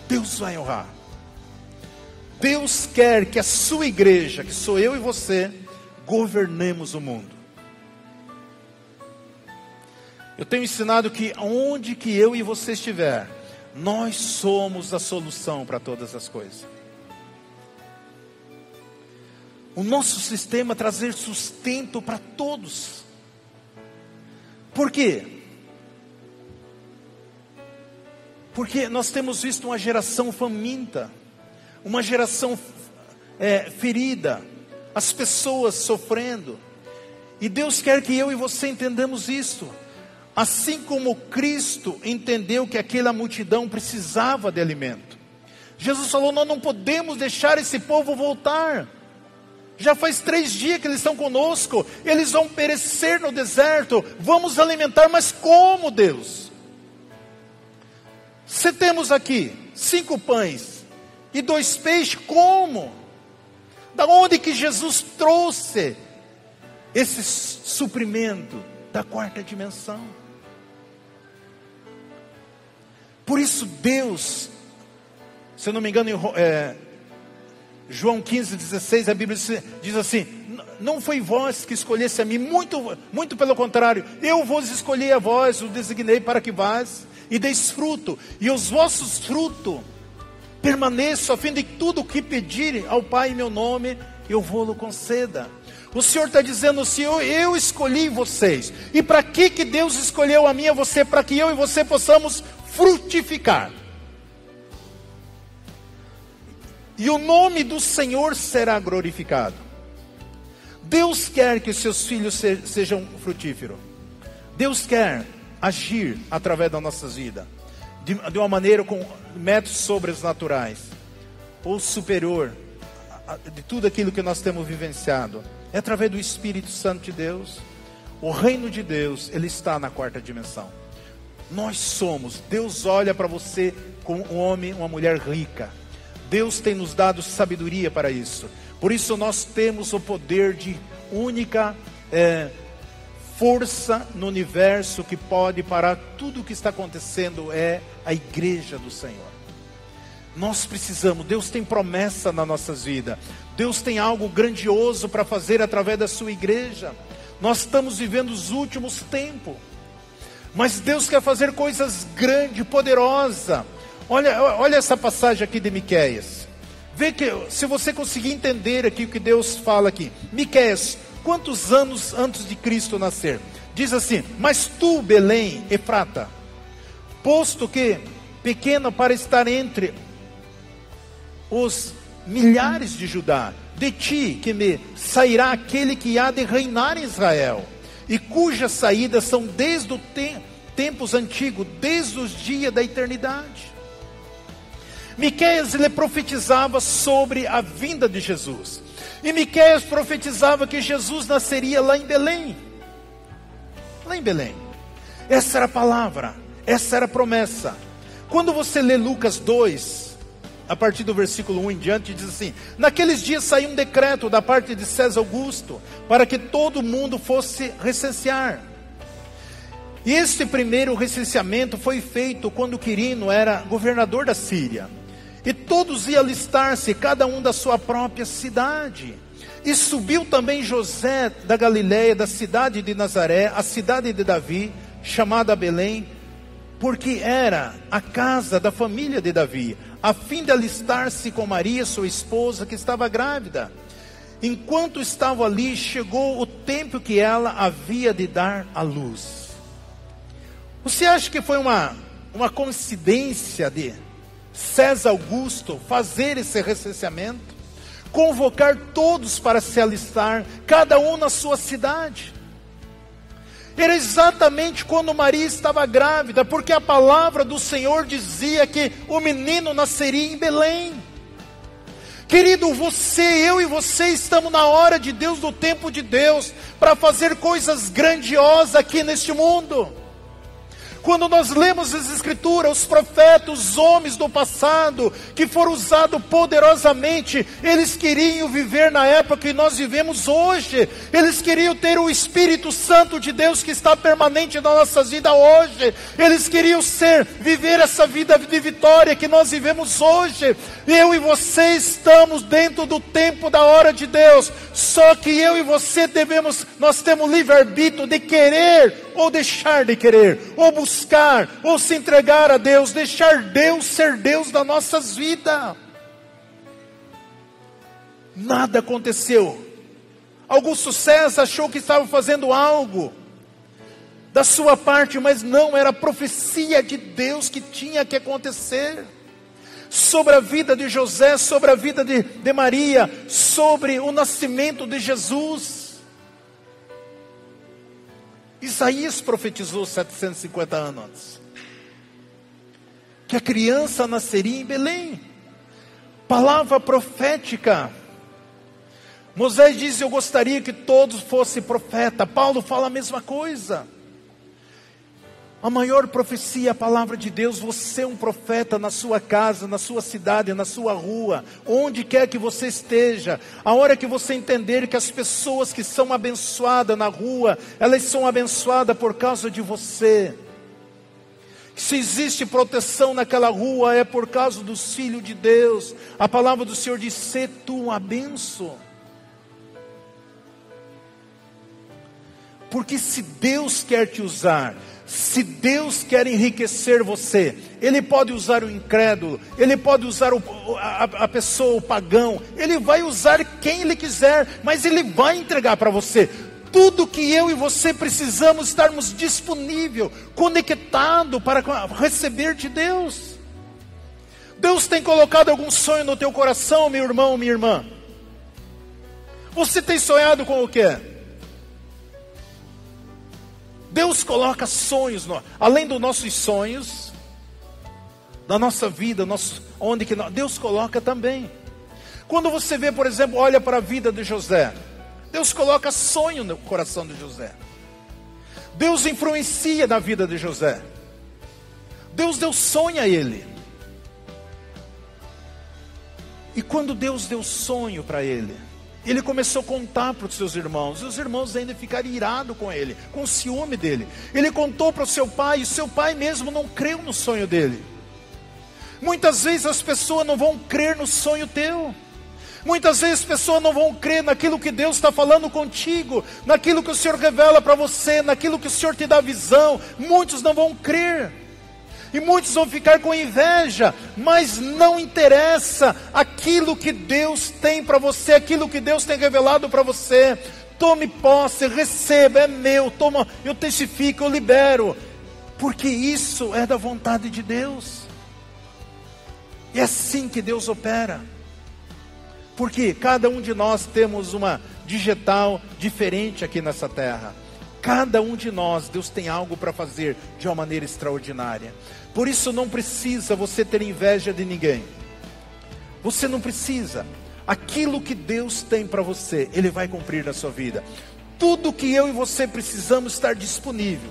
Deus vai honrar. Deus quer que a sua igreja, que sou eu e você, governemos o mundo. Eu tenho ensinado que onde que eu e você estiver, nós somos a solução para todas as coisas. O nosso sistema é trazer sustento para todos. Por quê? Porque nós temos visto uma geração faminta, uma geração ferida, as pessoas sofrendo. E Deus quer que eu e você entendamos isso. Assim como Cristo entendeu que aquela multidão precisava de alimento. Jesus falou: nós não podemos deixar esse povo voltar. Já faz 3 dias que eles estão conosco. Eles vão perecer no deserto. Vamos alimentar, mas como, Deus? Se temos aqui 5 pães e 2 peixes, como? Da onde que Jesus trouxe esse suprimento? Da quarta dimensão. Por isso Deus, se eu não me engano, João 15:16, a Bíblia diz assim: não foi vós que escolhesse a mim, muito pelo contrário, eu vos escolhi a vós, o designei para que vás e deis fruto, e os vossos frutos permaneçam, a fim de que tudo o que pedirem ao Pai em meu nome, eu vou-lo conceda. O Senhor está dizendo assim: eu escolhi vocês. E para que Deus escolheu a mim e a você? Para que eu e você possamos frutificar. E o nome do Senhor será glorificado. Deus quer que os seus filhos sejam frutíferos. Deus quer agir através das nossas vidas, de uma maneira com métodos sobrenaturais, ou superior de tudo aquilo que nós temos vivenciado. É através do Espírito Santo de Deus. O reino de Deus, ele está na quarta dimensão. Nós somos, Deus olha para você como um homem, uma mulher rica. Deus tem nos dado sabedoria para isso. Por isso nós temos o poder de única força no universo que pode parar tudo o que está acontecendo. É a igreja do Senhor. Nós precisamos, Deus tem promessa nas nossas vidas. Deus tem algo grandioso para fazer através da sua igreja. Nós estamos vivendo os últimos tempos. Mas Deus quer fazer coisas grandes, poderosas. Olha essa passagem aqui de Miqueias. Vê que, se você conseguir entender aqui o que Deus fala aqui. Miqueias, quantos anos antes de Cristo nascer? Diz assim: mas tu, Belém, Efrata, posto que pequena para estar entre os milhares de Judá, de ti que me sairá aquele que há de reinar em Israel, e cujas saídas são desde os tempos antigos, desde os dias da eternidade. Miqueias, ele profetizava sobre a vinda de Jesus. E Miqueias profetizava que Jesus nasceria lá em Belém. Lá em Belém. Essa era a palavra, essa era a promessa. Quando você lê Lucas 2, a partir do versículo 1 em diante, diz assim: naqueles dias saiu um decreto da parte de César Augusto, para que todo mundo fosse recensear. E este primeiro recenseamento foi feito quando Quirino era governador da Síria. E todos iam alistar-se, cada um da sua própria cidade. E subiu também José da Galileia, da cidade de Nazaré, a cidade de Davi, chamada Belém, porque era a casa da família de Davi, a fim de alistar-se com Maria, sua esposa, que estava grávida. Enquanto estava ali, chegou o tempo que ela havia de dar à luz. Você acha que foi uma coincidência de César Augusto fazer esse recenseamento? Convocar todos para se alistar, cada um na sua cidade. Era exatamente quando Maria estava grávida, porque a palavra do Senhor dizia que o menino nasceria em Belém. Querido, eu e você estamos na hora de Deus, no tempo de Deus, para fazer coisas grandiosas aqui neste mundo. Quando nós lemos as Escrituras, os profetas, os homens do passado, que foram usados poderosamente, eles queriam viver na época que nós vivemos hoje. Eles queriam ter o Espírito Santo de Deus que está permanente nas nossas vidas hoje. Eles queriam viver essa vida de vitória que nós vivemos hoje. Eu e você estamos dentro do tempo da hora de Deus. Só que eu e você nós temos livre-arbítrio de querer ou deixar de querer, ou buscar, ou se entregar a Deus, deixar Deus ser Deus das nossas vidas. Nada aconteceu. Augusto César achou que estava fazendo algo da sua parte, mas não, era a profecia de Deus que tinha que acontecer. Sobre a vida de José, sobre a vida de Maria, sobre o nascimento de Jesus. Isaías profetizou 750 anos antes que a criança nasceria em Belém. Palavra profética. Moisés diz: eu gostaria que todos fossem profeta. Paulo fala a mesma coisa. A maior profecia é a palavra de Deus. Você é um profeta na sua casa, na sua cidade, na sua rua, onde quer que você esteja. A hora que você entender que as pessoas que são abençoadas na rua, elas são abençoadas por causa de você. Se existe proteção naquela rua, é por causa dos filhos de Deus. A palavra do Senhor diz: sê tu uma bênção. Porque se Deus quer te usar, se Deus quer enriquecer você, Ele pode usar o incrédulo, Ele pode usar a pessoa, o pagão, Ele vai usar quem Ele quiser, mas Ele vai entregar para você. Tudo que eu e você precisamos, estarmos disponíveis, conectados para receber de Deus. Deus tem colocado algum sonho no teu coração, meu irmão, minha irmã? Você tem sonhado com o quê? Deus coloca sonhos, além dos nossos sonhos, da nossa vida, Deus coloca também. Quando você vê, por exemplo, olha para a vida de José, Deus coloca sonho no coração de José. Deus influencia na vida de José. Deus deu sonho a ele. E quando Deus deu sonho para ele, ele começou a contar para os seus irmãos. E os irmãos ainda ficaram irados com ele, com ciúme dele. Ele contou para o seu pai, e seu pai mesmo não creu no sonho dele. Muitas vezes as pessoas não vão crer no sonho teu. Muitas vezes as pessoas não vão crer naquilo que Deus está falando contigo, naquilo que o Senhor revela para você, naquilo que o Senhor te dá visão. Muitos não vão crer. E muitos vão ficar com inveja, mas não interessa aquilo que Deus tem para você, aquilo que Deus tem revelado para você. Tome posse, receba, é meu, toma, eu testifico, eu libero, porque isso é da vontade de Deus. É assim que Deus opera, porque cada um de nós temos uma digital diferente aqui nessa terra. Cada um de nós, Deus tem algo para fazer de uma maneira extraordinária. Por isso não precisa você ter inveja de ninguém. Você não precisa. Aquilo que Deus tem para você, Ele vai cumprir na sua vida. Tudo que eu e você precisamos estar disponível.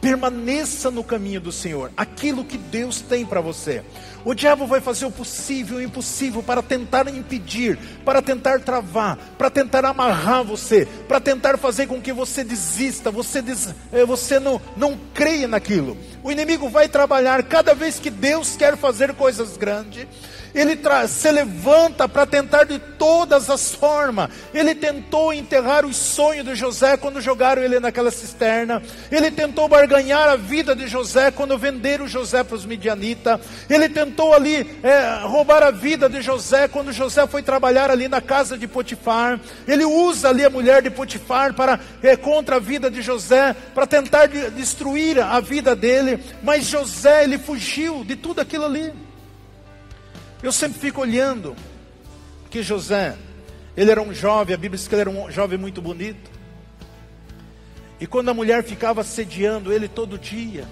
Permaneça no caminho do Senhor, aquilo que Deus tem para você. O diabo vai fazer o possível e o impossível para tentar impedir, para tentar travar, para tentar amarrar você, para tentar fazer com que você desista, você não creia naquilo. O inimigo vai trabalhar cada vez que Deus quer fazer coisas grandes. Ele se levanta para tentar de todas as formas. Ele tentou enterrar os sonhos de José quando jogaram ele naquela cisterna. Ele tentou barganhar a vida de José quando venderam José para os midianitas. Ele tentou ali roubar a vida de José quando José foi trabalhar ali na casa de Potifar. Ele usa ali a mulher de Potifar contra a vida de José, para tentar destruir a vida dele. Mas José, ele fugiu de tudo aquilo ali. Eu sempre fico olhando que José, ele era um jovem, a Bíblia diz que ele era um jovem muito bonito. E quando a mulher ficava assediando ele todo dia,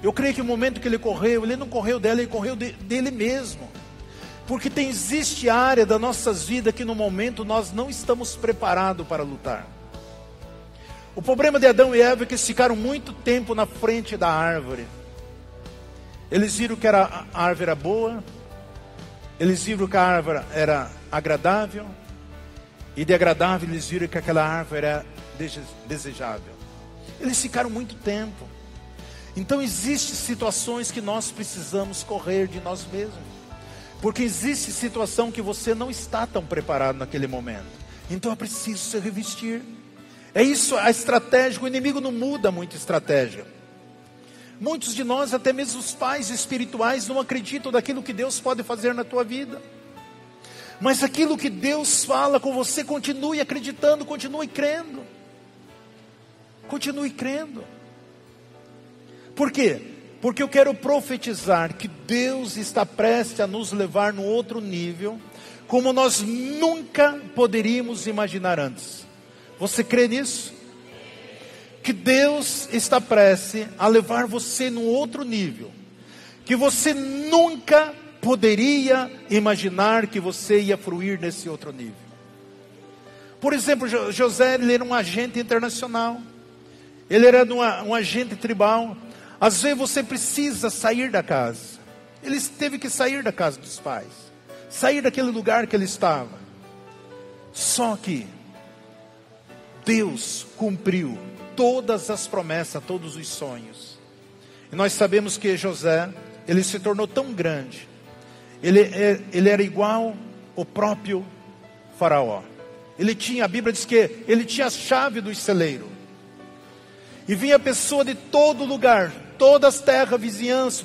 eu creio que o momento que ele correu, ele não correu dela, ele correu dele mesmo. Porque existe área das nossas vidas que no momento nós não estamos preparados para lutar. O problema de Adão e Eva é que eles ficaram muito tempo na frente da árvore. Eles viram que a árvore era boa, eles viram que a árvore era agradável, e de agradável eles viram que aquela árvore era desejável. Eles ficaram muito tempo. Então existem situações que nós precisamos correr de nós mesmos, porque existe situação que você não está tão preparado naquele momento. Então é preciso se revestir. É isso a estratégia. O inimigo não muda muito a estratégia. Muitos de nós, até mesmo os pais espirituais, não acreditam daquilo que Deus pode fazer na tua vida. Mas aquilo que Deus fala com você, continue acreditando, continue crendo. Continue crendo. Por quê? Porque eu quero profetizar que Deus está prestes a nos levar num outro nível, como nós nunca poderíamos imaginar antes. Você crê nisso? Que Deus está prestes a levar você num outro nível, que você nunca poderia imaginar que você ia fruir nesse outro nível. Por exemplo, José, ele era um agente internacional, ele era um agente tribal. Às vezes você precisa sair da casa. Ele teve que sair da casa dos pais, sair daquele lugar que ele estava. Só que Deus cumpriu todas as promessas, todos os sonhos. E nós sabemos que José, ele se tornou tão grande. Ele era igual ao próprio faraó. A Bíblia diz que ele tinha a chave do celeiro. E vinha pessoa de todo lugar, todas as terras, vizinhança,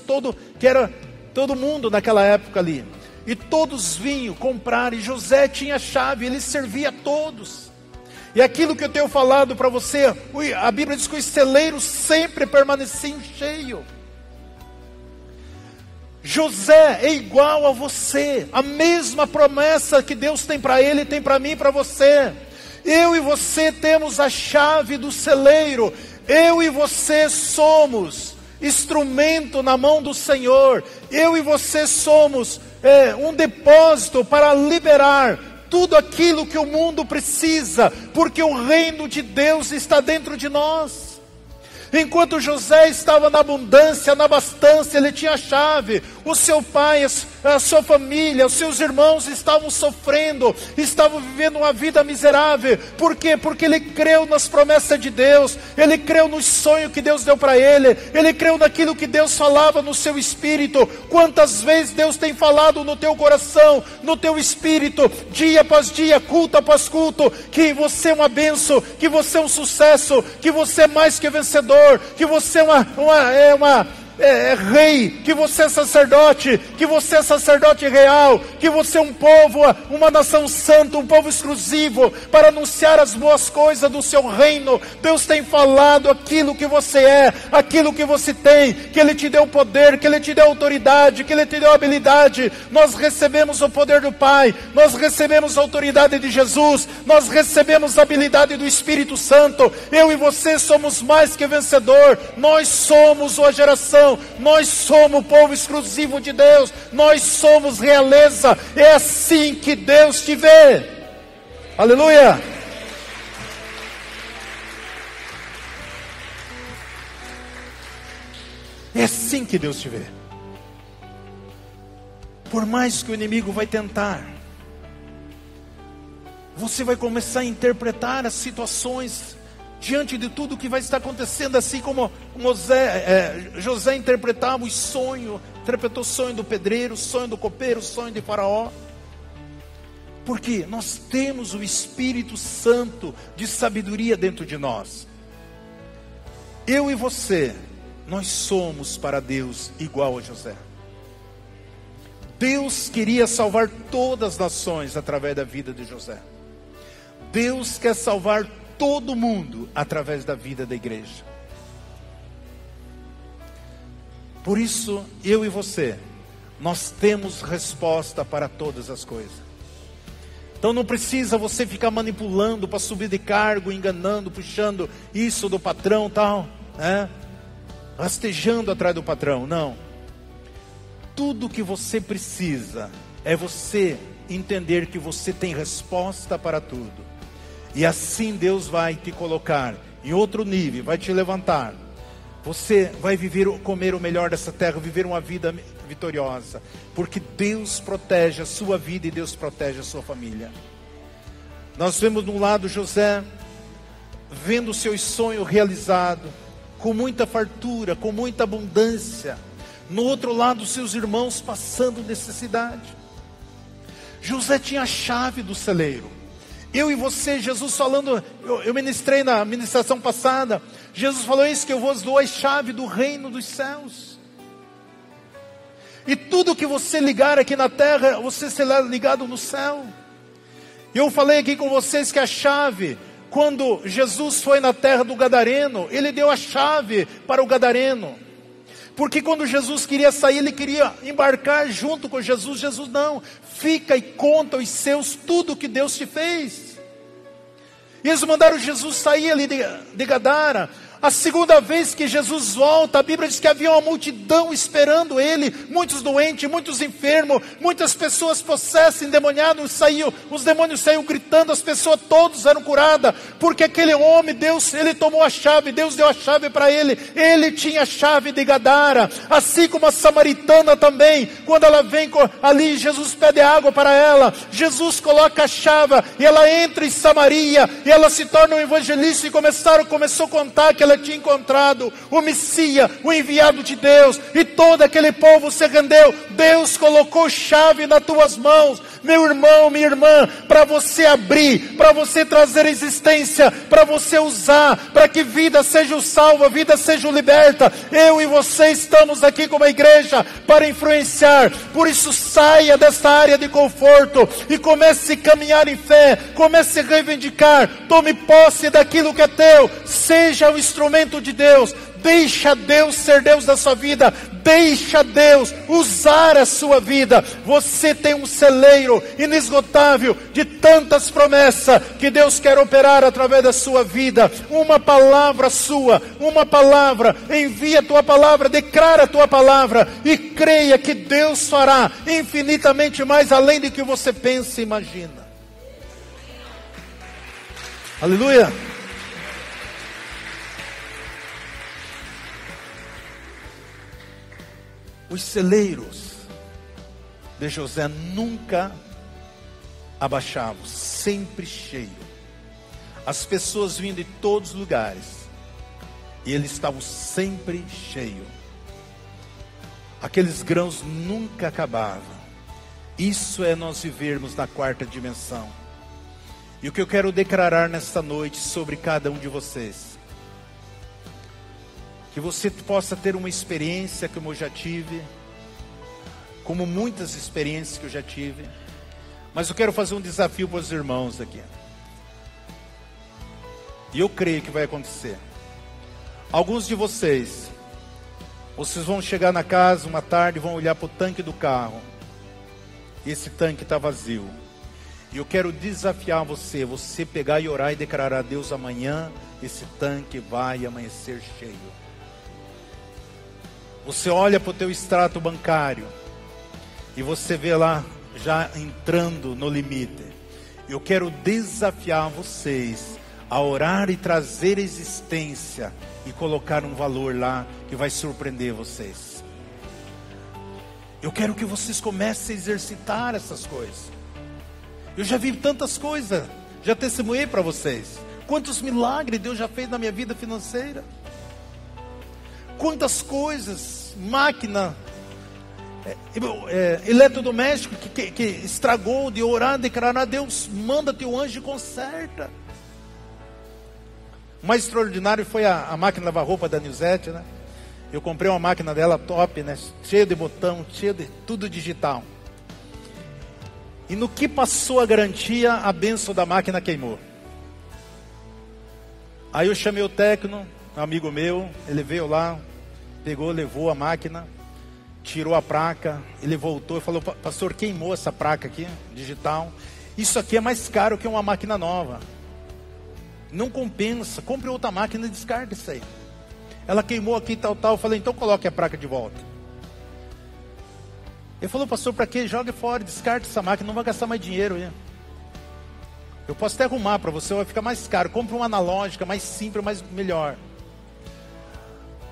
todo mundo naquela época ali. E todos vinham comprar, e José tinha a chave, ele servia a todos. E aquilo que eu tenho falado para você, a Bíblia diz que os celeiros sempre permaneciam cheios. José é igual a você, a mesma promessa que Deus tem para ele, tem para mim e para você. Eu e você temos a chave do celeiro. Eu e você somos instrumento na mão do Senhor. Eu e você somos um depósito para liberar tudo aquilo que o mundo precisa, porque o reino de Deus está dentro de nós. Enquanto José estava na abundância, na abastança, ele tinha a chave. O seu pai, a sua família, os seus irmãos estavam sofrendo, estavam vivendo uma vida miserável. Por quê? Porque ele creu nas promessas de Deus, ele creu nos sonhos que Deus deu para ele creu naquilo que Deus falava no seu espírito. Quantas vezes Deus tem falado no teu coração, no teu espírito, dia após dia, culto após culto, que você é uma bênção, que você é um sucesso, que você é mais que vencedor, que você é rei, que você é sacerdote real, que você é um povo, uma nação santa, um povo exclusivo, para anunciar as boas coisas do seu reino. Deus tem falado aquilo que você é, aquilo que você tem, que Ele te deu poder, que Ele te deu autoridade, que Ele te deu habilidade. Nós recebemos o poder do Pai, nós recebemos a autoridade de Jesus, nós recebemos a habilidade do Espírito Santo. Eu e você somos mais que vencedor, nós somos a geração, nós somos o povo exclusivo de Deus, nós somos realeza. É assim que Deus te vê. Aleluia. É assim que Deus te vê. Por mais que o inimigo vai tentar, você vai começar a interpretar as situações diante de tudo que vai estar acontecendo, assim como José interpretava os sonhos, interpretou o sonho do pedreiro, o sonho do copeiro, o sonho de Faraó. Porque nós temos o Espírito Santo de sabedoria dentro de nós. Eu e você, nós somos para Deus igual a José. Deus queria salvar todas as nações através da vida de José. Deus quer salvar todo mundo através da vida da igreja. Por isso, eu e você, nós temos resposta para todas as coisas. Então não precisa você ficar manipulando para subir de cargo, enganando, puxando isso do patrão tal, né? Rastejando atrás do patrão, não. Tudo que você precisa é você entender que você tem resposta para tudo. E assim Deus vai te colocar em outro nível, vai te levantar. Você vai comer o melhor dessa terra, viver uma vida vitoriosa. Porque Deus protege a sua vida e Deus protege a sua família. Nós vemos de um lado José, vendo seus sonhos realizados, com muita fartura, com muita abundância. No outro lado, seus irmãos passando necessidade. José tinha a chave do celeiro. Eu e você, Jesus falando, eu ministrei na ministração passada, Jesus falou isso, que eu vos dou a chave do reino dos céus. E tudo que você ligar aqui na terra, você será ligado no céu. Eu falei aqui com vocês que a chave, quando Jesus foi na terra do Gadareno, ele deu a chave para o Gadareno. Porque quando Jesus queria sair, ele queria embarcar junto com Jesus. Jesus não, fica e conta os seus tudo que Deus te fez. E eles mandaram Jesus sair ali de Gadara. A segunda vez que Jesus volta, a Bíblia diz que havia uma multidão esperando ele, muitos doentes, muitos enfermos, muitas pessoas possessas, endemoniadas, os demônios saíram gritando, as pessoas todas eram curadas, porque aquele homem, Deus, ele tomou a chave, Deus deu a chave para ele tinha a chave de Gadara, assim como a samaritana também, quando ela vem ali, Jesus pede água para ela, Jesus coloca a chave, e ela entra em Samaria, e ela se torna um evangelista, e começou a contar que ela tinha encontrado o Messias, o enviado de Deus, e todo aquele povo se rendeu. Deus colocou chave nas tuas mãos, meu irmão, minha irmã, para você abrir, para você trazer existência, para você usar, para que vida seja salva, vida seja liberta. Eu e você estamos aqui como igreja para influenciar. Por isso saia desta área de conforto e comece a caminhar em fé, comece a reivindicar, tome posse daquilo que é teu, seja o instrumento de Deus. Deixa Deus ser Deus da sua vida. Deixa Deus usar a sua vida. Você tem um celeiro inesgotável de tantas promessas que Deus quer operar através da sua vida. Uma palavra sua, uma palavra, envia a tua palavra, declara a tua palavra e creia que Deus fará infinitamente mais além do que você pensa e imagina. Aleluia. Os celeiros de José nunca abaixavam, sempre cheio. As pessoas vinham de todos os lugares e eles estavam sempre cheios. Aqueles grãos nunca acabavam. Isso é nós vivermos na quarta dimensão. E o que eu quero declarar nesta noite sobre cada um de vocês, que você possa ter uma experiência como eu já tive, como muitas experiências que eu já tive. Mas eu quero fazer um desafio para os irmãos aqui. E eu creio que vai acontecer. Alguns de vocês vão chegar na casa uma tarde e vão olhar para o tanque do carro. E esse tanque está vazio. E eu quero desafiar você pegar e orar e declarar a Deus: amanhã esse tanque vai amanhecer cheio. Você olha para o teu extrato bancário e você vê lá já entrando no limite. Eu quero desafiar vocês a orar e trazer existência e colocar um valor lá que vai surpreender vocês. Eu quero que vocês comecem a exercitar essas coisas. Eu já vi tantas coisas, já testemunhei para vocês. Quantos milagres Deus já fez na minha vida financeira. Quantas coisas, máquina, eletrodoméstico que estragou, de orar, declarar, Deus manda teu anjo e conserta. O mais extraordinário foi a máquina de lavar roupa da Nilzete, né? Eu comprei uma máquina dela top, né? Cheia de botão, cheia de tudo digital. E no que passou a garantia, a bênção da máquina queimou. Aí eu chamei o técnico, um amigo meu, ele veio lá, pegou, levou a máquina, tirou a placa, ele voltou e falou: pastor, queimou essa placa aqui, digital. Isso aqui é mais caro que uma máquina nova. Não compensa, compre outra máquina e descarta isso aí. Ela queimou aqui, tal. Eu falei: então coloque a placa de volta. Ele falou: pastor, para quê? Jogue fora, descarte essa máquina, não vai gastar mais dinheiro. Hein? Eu posso até arrumar para você, vai ficar mais caro. Compre uma analógica, mais simples, mais melhor.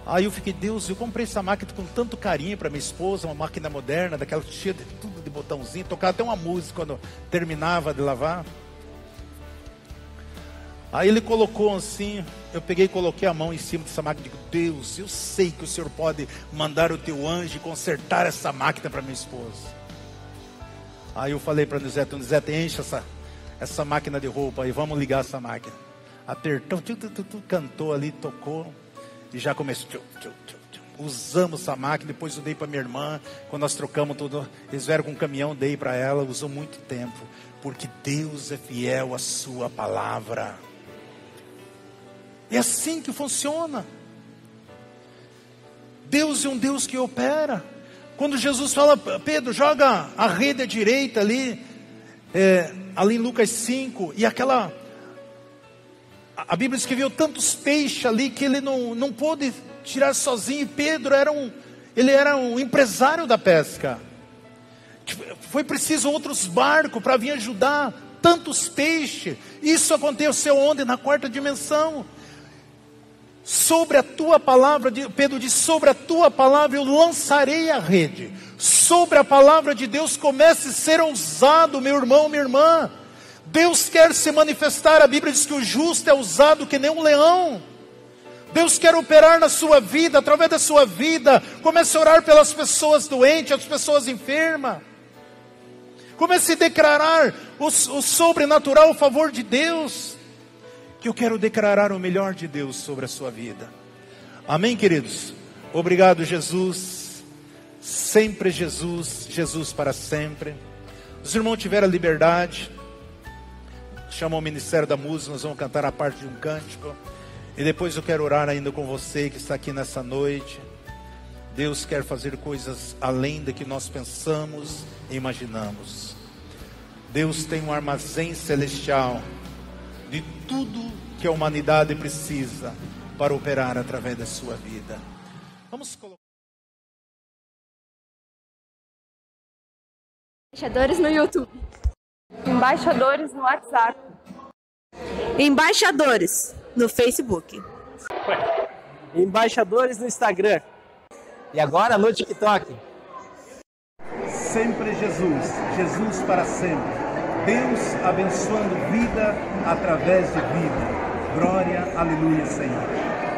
Aí eu fiquei: Deus, eu comprei essa máquina com tanto carinho para minha esposa, uma máquina moderna, daquela cheia de tudo de botãozinho, tocava até uma música quando terminava de lavar. Aí ele colocou assim, eu peguei e coloquei a mão em cima dessa máquina e digo: Deus, eu sei que o Senhor pode mandar o teu anjo e consertar essa máquina para minha esposa. Aí eu falei para Nilzete: Nilzete, enche essa máquina de roupa aí, vamos ligar essa máquina. Apertou, cantou ali, tocou e já começou. Usamos essa máquina, depois eu dei para minha irmã, quando nós trocamos tudo, eles vieram com um caminhão, dei para ela, usou muito tempo, porque Deus é fiel à sua palavra. É assim que funciona. Deus é um Deus que opera. Quando Jesus fala: Pedro, joga a rede à direita ali, ali em Lucas 5, e aquela, a Bíblia escreveu tantos peixes ali que ele não pôde tirar sozinho. E Pedro era um empresário da pesca. Foi preciso outros barcos para vir ajudar tantos peixes. Isso aconteceu onde? Na quarta dimensão. Sobre a tua palavra, Pedro diz: sobre a tua palavra eu lançarei a rede. Sobre a palavra de Deus comece a ser ousado, meu irmão, minha irmã. Deus quer se manifestar. A Bíblia diz que o justo é ousado que nem um leão. Deus quer operar na sua vida, através da sua vida. Comece a orar pelas pessoas doentes, as pessoas enfermas. Comece a declarar o sobrenatural, o favor de Deus. Que eu quero declarar o melhor de Deus sobre a sua vida. Amém, queridos? Obrigado, Jesus. Sempre Jesus, Jesus para sempre. Os irmãos tiveram a liberdade. Chama o Ministério da Música, nós vamos cantar a parte de um cântico. E depois eu quero orar ainda com você que está aqui nessa noite. Deus quer fazer coisas além do que nós pensamos e imaginamos. Deus tem um armazém celestial de tudo que a humanidade precisa para operar através da sua vida. Vamos colocar Embaixadores no YouTube. Embaixadores no WhatsApp. Embaixadores no Facebook. Embaixadores no Instagram. E agora no TikTok. sempre Jesus, Jesus para sempre. Deus abençoando vida através de vida. Glória, aleluia, Senhor.